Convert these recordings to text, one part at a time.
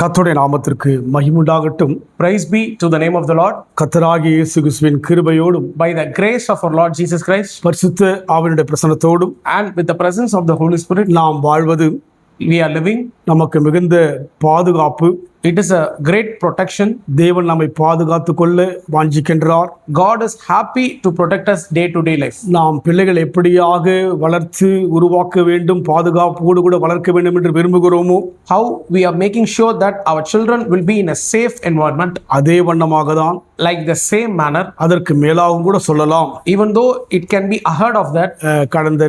கர்த்தருடைய நாமத்திற்கு மகிமையுண்டாகட்டும். Praise be to the name of the Lord. கர்த்தராகிய இயேசு கிறிஸ்துவின் கிருபையோடும் By the grace of our Lord Jesus Christ பரிசுத்த ஆவியினுடைய பிரசன்னத்தோடும் and with the presence of the Holy Spirit, நாம் வாழ்வது we are living. நமக்கு மிகுந்த பாதுகாப்பு. It is a great protection. தேவன் நம்மை பாதுகாத்து கொள்ள வாஞ்சிக்கின்றார். God is happy to protect us day to day life. நாம் பிள்ளைகள் எப்படியாக வளர்த்து உருவாக்க வேண்டும், பாதுகாப்போடு கூட வளர்க்க வேண்டும் என்று விரும்புகிறோமோ, How we are making sure that our children will be in a safe environment, அதே வண்ணமாக தான் like the same manner, அதற்கு மேலாகவும் கூட சொல்லலாம். even though it can be ahead of that.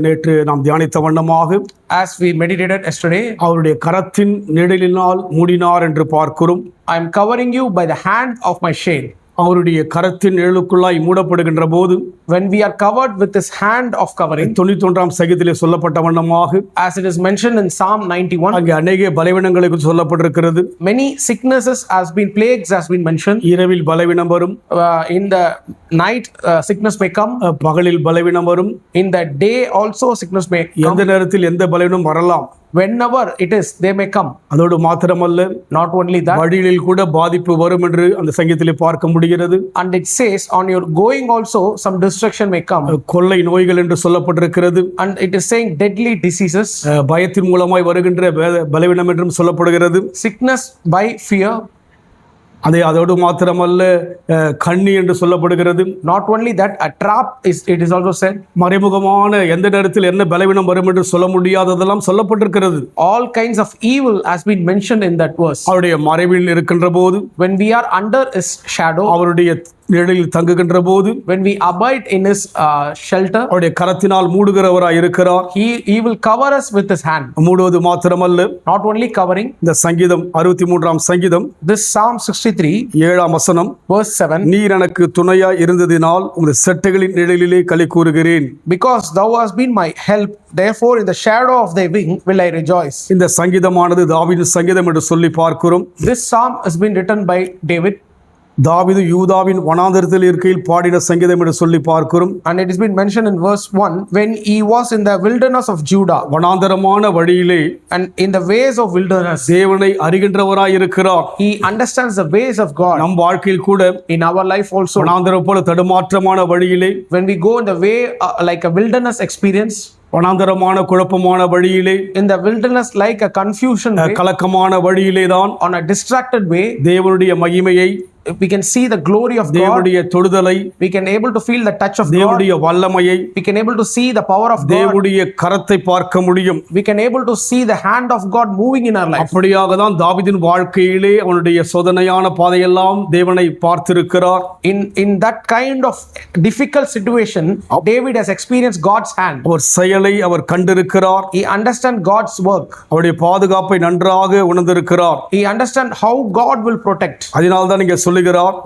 நேற்று நாம் தியானித்த வண்ணமாக As we meditated yesterday, அவருடைய கரத்தின் நிழலினால் மூடினார் என்று பார்க்கிறோம். I am covering you by the hand of my shade. அவருடைய கரத்தின் நிழலுக்குள்ளாய் மூடப்படுகின்ற போது, When we are covered with this hand of covering, 91ஆம் சங்கீதத்திலே சொல்லப்பட்ட வண்ணமாக, as it is mentioned in Psalm 91, அங்கே அநேக பலவீனங்களை குறித்து சொல்லப்பட்டிருக்கிறது. many sicknesses has been, plagues has been mentioned. இரவில் பலவீனம் வரும், In the night sickness may come, பகலில் பலவீனம் வரும். in the day also sickness may come. எந்த நேரத்தில் எந்த பலவீனம் வரலாம். Whenever it is, they may come. அதோடு மாத்திரமல்ல, Not only that, வழிகளில் கூட பாதிப்பு வரும் என்று அந்த சங்கீதத்திலே பார்க்க முடிகிறது. and it says on your going also some destruction may come. கொள்ளை நோய்கள் என்று சொல்லப்பட்டிருக்கிறது. And it is saying deadly diseases, பயத்தின் மூலமாய் வருகின்ற பலவீனம் என்றும் சொல்லப்படுகிறது. sickness by fear. அதோடு மாத்திரமல்ல, கண்ணி என்று சொல்லப்படுகிறது. Not only that, a trap is, it is also said. மறைமுகமான எந்த நேரத்தில் என்ன பலவீனம் வரும் என்று சொல்ல முடியாததெல்லாம் சொல்லப்பட்டிருக்கிறது. All kinds of evil has been mentioned in that verse. அவருடைய மறைவில் இருக்கின்ற போது, When we are under his shadow, அவருடைய நிழலில் தங்குகின்ற போது, when we abide in his shelter, அவருடைய கரத்தினால் மூடுகிறவராய் இருக்கிறார். he will cover us with his hand. மூடுவது மாத்திரமல்ல, Not only covering. இந்த சங்கீதம் 63ஆம் சங்கீதம் This Psalm 63 7ஆம் வசனம், verse 7, நீர் எனக்கு துணையாய் இருந்ததினால் உமது செட்டைகளின் நிழலிலே களி கூறுகிறேன். because thou hast been my help, therefore in the shadow of thy wing will I rejoice. இந்த சங்கீதமானது தாவீதின் சங்கீதம் என்று சொல்லி பார்க்கிறோம். This psalm has been written by David, தாவீது யூதாவின் வனாந்தரத்தில் இருக்கையில் பாடின சங்கீதம் என்று சொல்லி பார்க்கிறோம். and it has been mentioned in verse 1, when he was in the wilderness of Judah, வனாந்தரமான வழியிலே and in the ways of wilderness, தேவனை அறிகின்றவராய் இருக்கிறார். he understands the ways of God. நம் வாழ்க்கையில் கூட In our life also, வனாந்தரம் போல தடுமாற்றமான வழியிலே, when we go in the way like a wilderness experience, வனாந்தரமான குழப்பமான வழியிலே, in the wilderness like a confusion way, கலக்கமான வழியிலே தான் on a distracted way, தேவனுடைய மகிமையை, we can see the glory of God. தேவனுடைய தொடுதலை, We can able to feel the touch of God. தேவனுடைய வல்லமையை, We can able to see the power of God. தேவனுடைய கரத்தை பார்க்க முடியும். We can able to see the hand of God moving in our life. அப்படியாக தான் தாவீதின் வாழ்க்கையிலே அவனுடைய சோதனையான பாதையெல்லாம் தேவனை பார்த்திருக்கிறார். In that kind of difficult situation, David has experienced God's hand. அவர் செயலை அவர் கண்டிருக்கிறார். He understand God's work. அவருடைய பாதுகாப்பை நன்றாக உணர்ந்திருக்கிறார். He understand how God will protect. அதனால தான் இங்கே சொல்லுகிறார்,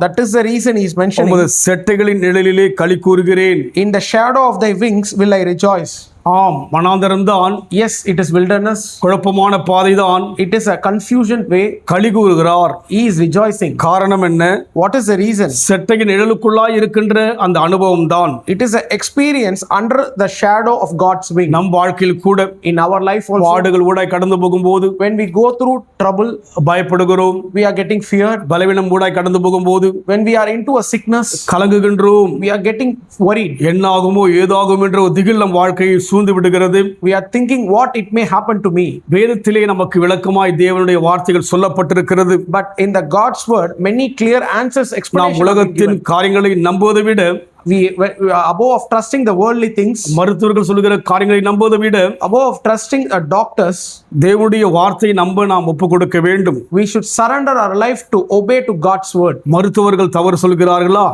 That is the reason he is mentioning, உமது செட்டைகளின் நிழலிலே களி கூறுகிறேன். in the shadow of thy wings will I rejoice. ஆம், வனாந்தரம்தான், Yes, it is wilderness. குழப்பமான பாதைதான், It is a confusion way. களி கூறுகிறார். He is rejoicing. காரணம் என்ன? What is the reason? செட்டையின் நிழலுக்குள்ளாய் இருக்கின்ற அந்த அனுபவம் தான் It is an experience under the shadow of God's wing. நம் வாழ்க்கையில் கூட In our life also, பாடுகள் ஊடாய் கடந்து போகும்போது when we go through trouble, பயப்படுகிறோம். we are getting feared. பலவீனம் ஊடாய் கடந்து போகும்போது When we are into a sickness, கலங்குகின்றோம். we are getting worried. என்னாகுமோ ஏதாகும் என்ற ஒரு திகில் நம் வாழ்க்கையை சூழ்ந்து விடுகிறது. We are thinking what it may happen to me. வேதத்திலே நமக்கு விளக்கமாய் தேவனுடைய வார்த்தைகள் சொல்லப்பட்டிருக்கிறது. But in the God's word, many clear answers, நாம் explanations are உலகத்தின் given. காரியங்களை நம்புவதை விட, We are above of trusting the worldly things, மருத்துவர்கள் சொல்லுகிற காரியங்களை நம்புவதை விட, above of trusting doctors, தேவனுடைய வார்த்தையை நம்ப நாம் ஒப்பு கொடுக்க வேண்டும். we should surrender our life to obey to God's word. மருத்துவர்கள் தவறு சொல்கிறார்களா?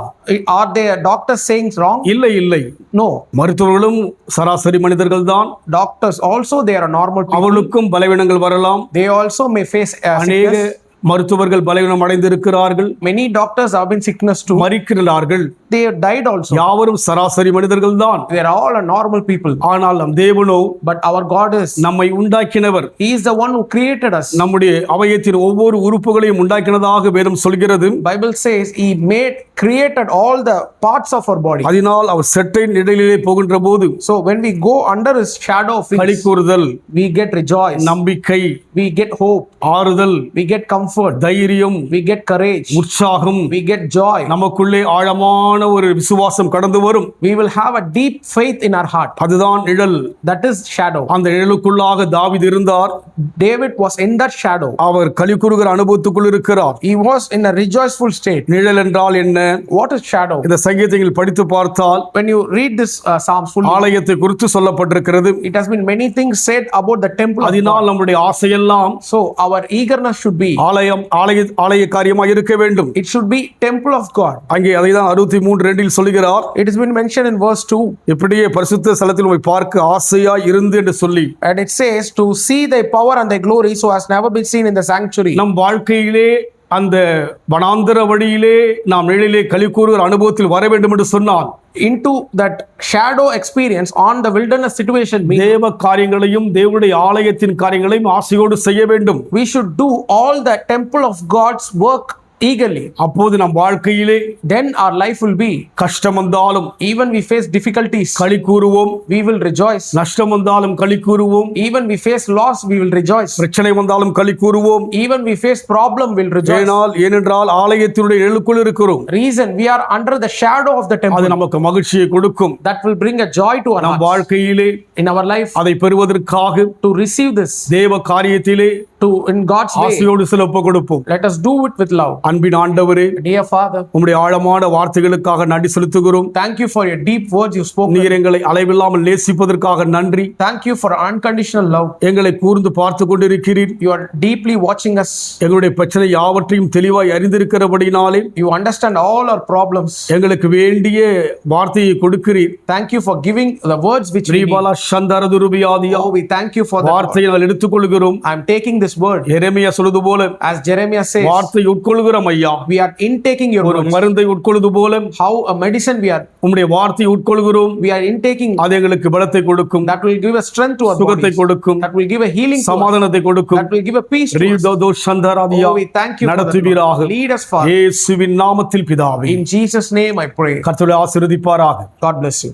Are they doctors saying wrong? இல்லை, இல்லை. No. மருத்துவர்களும் சராசரி மனிதர்கள் தான். Doctors also, they are normal people. அவர்களுக்கும் பலவீனங்கள் வரலாம். They also may face அநேக sickness. மருத்துவர்கள் பலவீனம் அடைந்திருக்கிறார்கள். Many doctors have been sickness too. மரிக்கிறார்கள். they died also. யாவரும் சராசரி மனிதர்கள் தான். They are all a normal people. ஆனால் நம் தேவனோ But our God is, நம்மை உண்டாக்கினவர். He is the one who created us. நம்முடைய அவயத்தின் ஒவ்வொரு உறுப்புகளையும் உண்டாக்கினதாக வேதம் சொல்கிறது. Bible says He created all the parts of our body. அதனால் அவர் செட்டை நிழலிலே போகின்ற போது So when we go under His shadow of களி His, கூறுதல், we get rejoice, நம்பிக்கை, we get hope, ஆறுதல், we get comfort, தைரியம், we get courage, உற்சாகம், we get joy. நமக்குள்ளே ஆழமான ஒரு விசுவாசம் கடந்து வரும். We will have a deep faith in our heart. அதுதான் நிழல். That is shadow. அந்த நிழலுக்குள்ளாக தாவீது இருந்தார். David was in that shadow. அவர் களி கூறுகிற அனுபவத்துக்குள் இருக்கிறார். He was in a rejoiceful state. நிழல் என்றால் என்ன? What is shadow? இந்த சங்கீதங்கள் படித்து பார்த்தால் When you read this Psalms fully, ஆலயத்தை குறித்து சொல்லப்பட்டிருக்கிறது. it has been many things said about the temple of அதனால் God. நம்முடைய ஆசையெல்லாம் So our eagerness should be, ஆலய காரியமாக இருக்க வேண்டும். it should be temple of God. அங்கே அதைதான் 63:2 சொல்லுகிறார். It has been mentioned in verse 2, இப்படியே பரிசுத்த ஸ்தலத்தில் உம்மை பார்க்க ஆசையா இருந்து என்று சொல்லி and it says to see thy power and thy glory so has never been seen in the sanctuary. நம் வாழ்க்கையிலே அந்த வனாந்தர வழியிலே நாம் நிழலிலே களி கூறுகிற அனுபவத்தில் வர வேண்டும் என்று சொன்னால் Into that shadow experience on the wilderness situation, தேவ காரியங்களையும் தேவனுடைய ஆலயத்தின் காரியங்களையும் ஆசையோடு செய்ய வேண்டும். we should do all the temple of God's work eagerly. அப்போது நம் வாழ்க்கையிலே Then our life will be, கஷ்டம் வந்தாலும் even we face difficulties, களி கூறுவோம். we will rejoice. நஷ்டம் வந்தாலும் களி கூறுவோம். Even we face loss, we will rejoice. பிரச்சனை வந்தாலும் களி கூறுவோம். Even we face problem, we'll rejoice. ஏனென்றால் ஆலயத்தினுடைய நிழலுக்குள் இருக்கிறோம். Reason, we are under the shadow of the அது temple. நமக்கு மகிழ்ச்சியை கொடுக்கும். That will bring a joy to our நம் hearts. வாழ்க்கையிலே In our life, அதை பெறுவதற்காக to receive this, தேவ காரியத்திலே to in God's way, ஆசையோடு சில ஒப்பு கொடுப்போம். let us do it with love. அன்பின் ஆண்டவரே, Dear Father, உம்முடைய ஆழமான வார்த்தைகளுக்காக நன்றி செலுத்துகிறோம். thank you for your deep words you spoke. நீர் எங்களை அளவில்லாமல் நேசிப்பதற்காக நன்றி. Thank you for unconditional love. எங்களை கூர்ந்து பார்த்து கொண்டிருக்கிறீர். You are deeply watching us. எங்களுடைய பிரச்சனை யாவற்றையும் தெளிவாய் அறிந்திருக்கிறபடினாலே You understand all our problems. எங்களுக்கு வேண்டிய வார்த்தையை கொடுக்கிறீர். Thank you for giving the words which we need. Sribala சந்தரதுருபியாதியா Oh, we thank you for that. வார்த்தையை நாங்கள் எடுத்துக்கொள்கிறோம். I am taking this word. எரேமியா சொல்வது போல As Jeremiah says, வார்த்தை உட்கொள்கிறோம் ஐயா. we are intaking your ஒரு words. மருந்தை உட்கொள்வது போல How a medicine we are உம்முடைய வார்த்தையை உட்கொள்கிறோம். we are intaking, அது எங்களுக்கு பலத்தை கொடுக்கும், that will give a strength to our சுகத்தை bodies, கொடுக்கும், that will give a healing to us, சமாதானத்தை கொடுக்கும். that will give a peace to us. ரீதோ சந்தராதியா Oh, we thank you for that, நடத்துவீராக. Lord. Lead us, Father. இயேசுவின் நாமத்தில் பிதாவே. In Jesus' name I pray. கர்த்தரை ஆசீர்வதிப்பாராக. God bless you.